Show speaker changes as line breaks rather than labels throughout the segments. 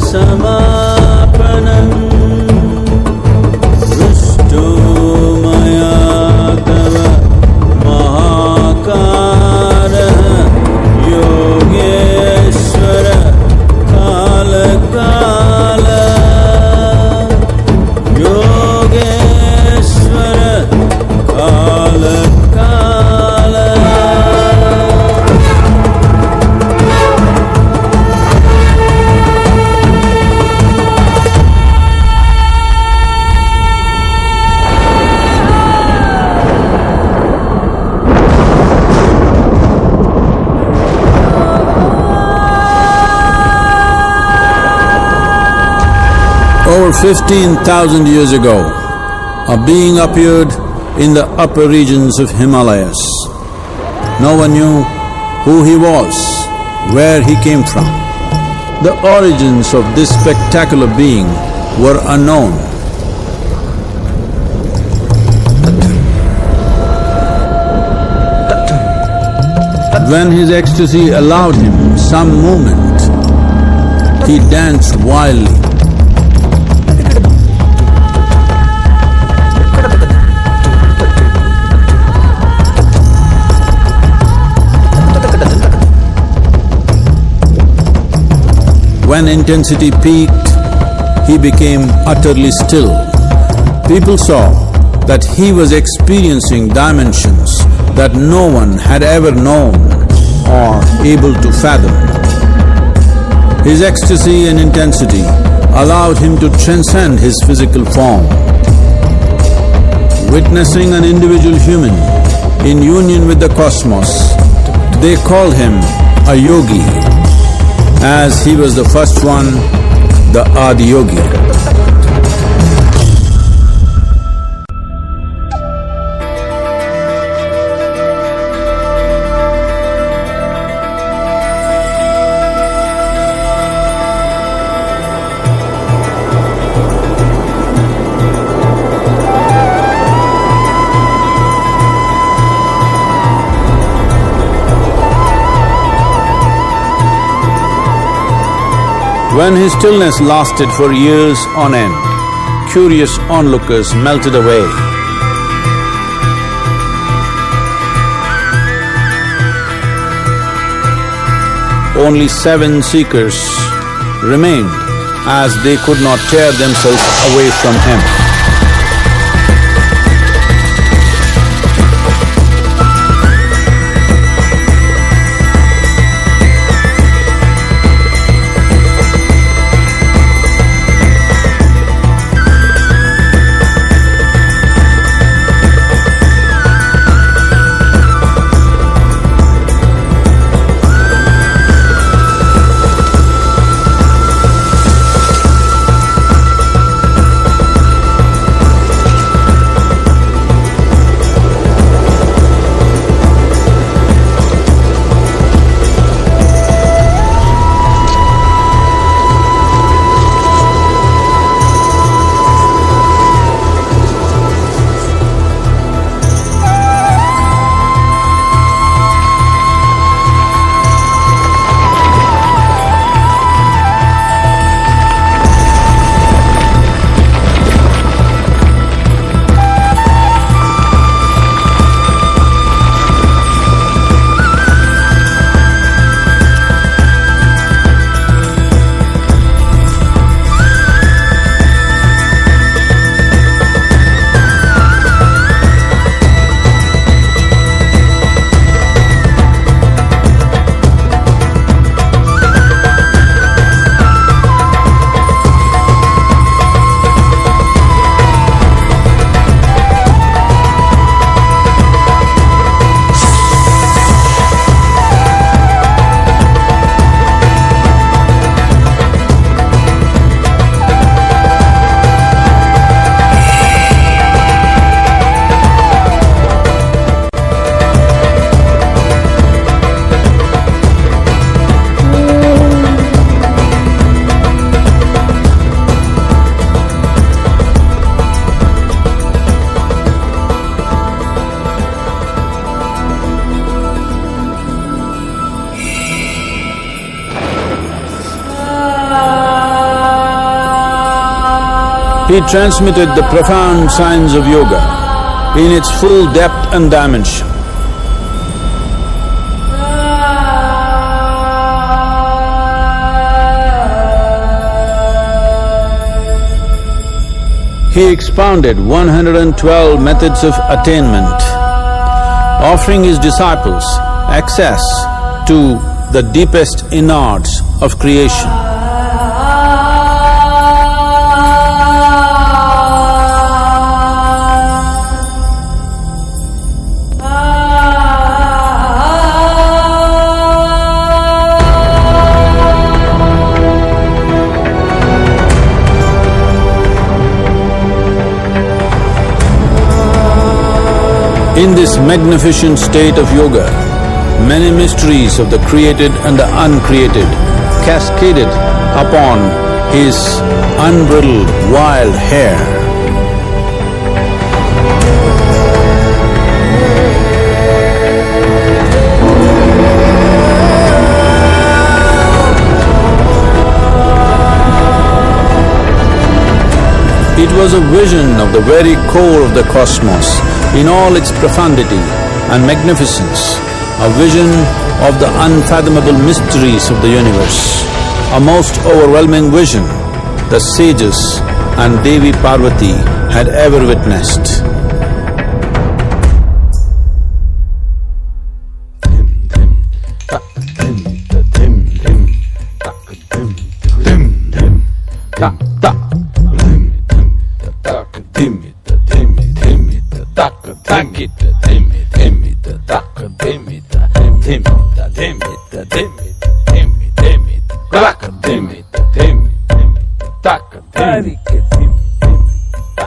समापनं दृष्टो मया तव महाकारः Yogeshwar कालकाल Yogeshwar कालकाल। Over 15,000 years ago, a being appeared in the upper regions of Himalayas. No one knew who he was, where he came from. The origins of this spectacular being were unknown. When his ecstasy allowed him some movement, he danced wildly. When intensity peaked, he became utterly still. People saw that he was experiencing dimensions that no one had ever known or able to fathom. His ecstasy and intensity allowed him to transcend his physical form. Witnessing an individual human in union with the cosmos, they called him a yogi, as he was the first one, the Adiyogi. When his stillness lasted for years on end, curious onlookers melted away. Only 7 seekers remained, as they could not tear themselves away from him. He transmitted the profound science of yoga in its full depth and dimension. He expounded 112 methods of attainment, offering his disciples access to the deepest innards of creation. In this magnificent state of yoga, many mysteries of the created and the uncreated cascaded upon his unbridled wild hair. It was a vision of the very core of the cosmos in all its profundity and magnificence, a vision of the unfathomable mysteries of the universe, a most overwhelming vision the sages and Devi Parvati had ever witnessed.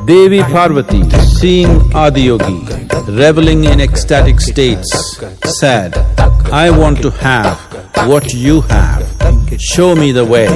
Devi Parvati, seeing Adiyogi reveling in ecstatic states, said, "I want to have what you have, show me the way."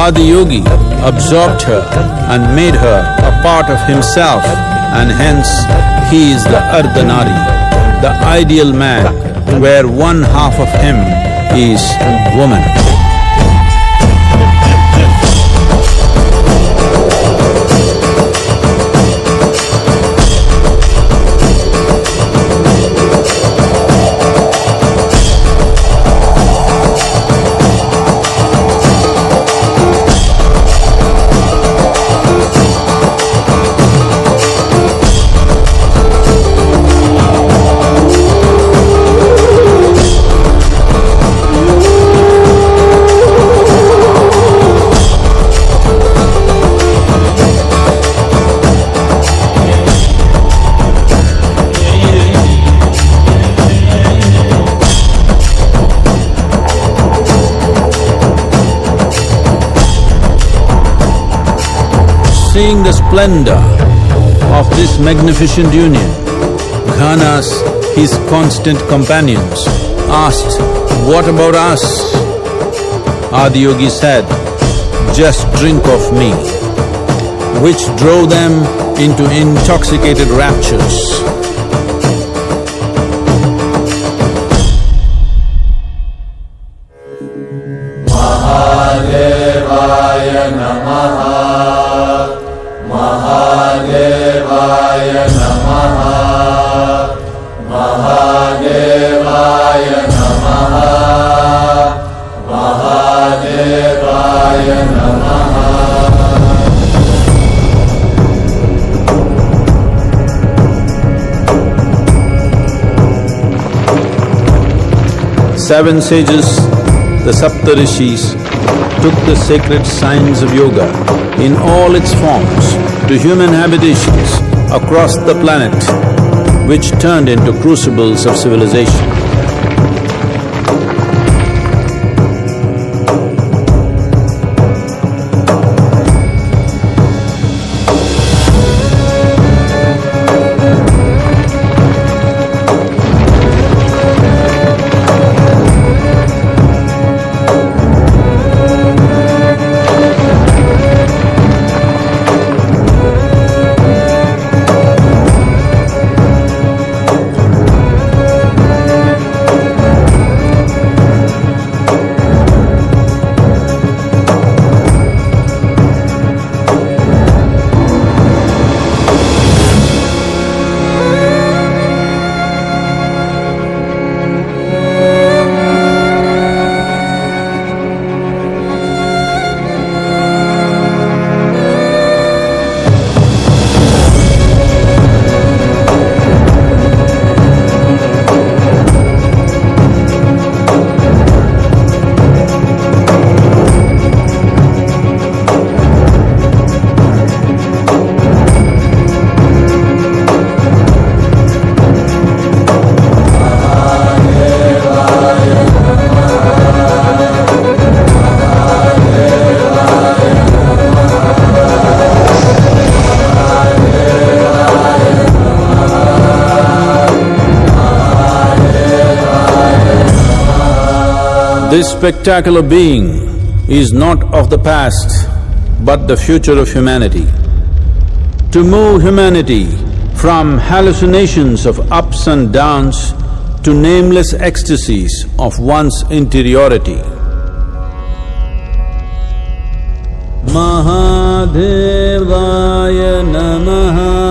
Adiyogi absorbed her and made her a part of himself, and hence he is the Ardhanari, the ideal man, where one half of him is woman. Seeing the splendor of this magnificent union, Ghanas, his constant companions, asked, "What about us?" Adiyogi said, "Just drink of me," which drove them into intoxicated raptures. seven sages, the Saptarishis, took the sacred science of yoga in all its forms to human habitations across the planet, which turned into crucibles of civilization. This spectacular being is not of the past, but the future of humanity. To move humanity from hallucinations of ups and downs to nameless ecstasies of one's interiority. Mahadevaya Namaha